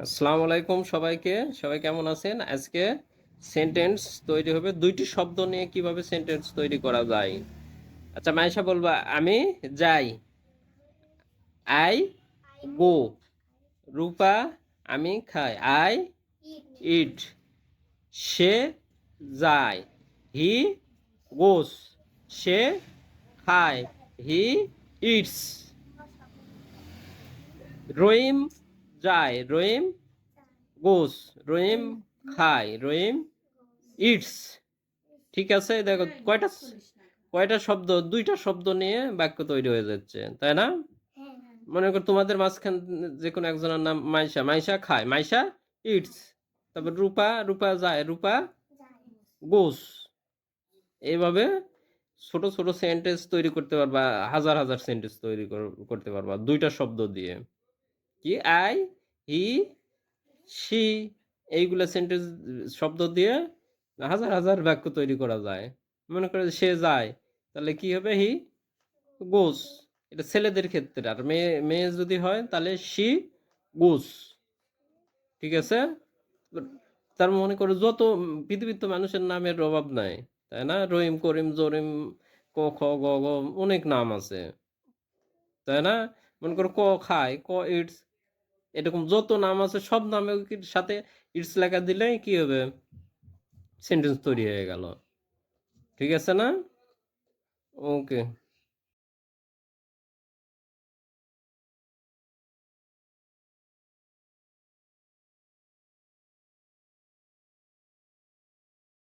আসসালামু আলাইকুম সবাইকে। সবাই কেমন আছেন? আজকে সেন্টেন্স তৈরি হবে, দুইটি শব্দ নিয়ে কিভাবে সেন্টেন্স তৈরি করা যায়। আচ্ছা, মাইশা বলবা আমি যাই, আই গো। রূপা আমি খাই, আই ইট। সে যায়, হি গোস। সে খায়, হি ইটস। রহিম যায়, রহিম গোস। রহিম খায়, রহিম ইটস। ঠিক আছে, দেখো কয়টা কয়টা শব্দ, দুইটা শব্দ নিয়ে বাক্য তৈরি হয়ে যাচ্ছে, তাই না? মনে কর তোমাদের মাঝখান যে কোনো একজনের নাম মাইশা, মাইশা খায়, মাইশা ইটস। তারপর রূপা, রূপা যায়, রূপা গোস। এইভাবে ছোট ছোট সেন্টেন্স তৈরি করতে পারবা, হাজার হাজার সেন্টেন্স তৈরি করতে পারবা দুইটা শব্দ দিয়ে। কি আই, হি, সি, এইগুলা সেন্টেন্স শব্দ দিয়ে হাজার হাজার বাক্য তৈরি করা যায়। মনে করে সে যায়, তাহলে কি হবে? হি গোস। এটা ছেলেদের ক্ষেত্রে। আর মেয়ে মেয়ে যদি হয় তাহলে শি গোস। ঠিক আছে। তার মনে করো যত পৃথিবীর তো মানুষের নামের অভাব নাই, তাই না? রহিম, করিম, জরিম, ক খ গ গ, অনেক নাম আছে, তাই না? মনে করো ক খায়, ক ইটস, এরকম যত নাম আছে সব নামের সাথে ইটস লেখা দিলেই কি হবে? সেন্টেন্স তৈরি হয়ে গেল। ঠিক আছে না? ওকে।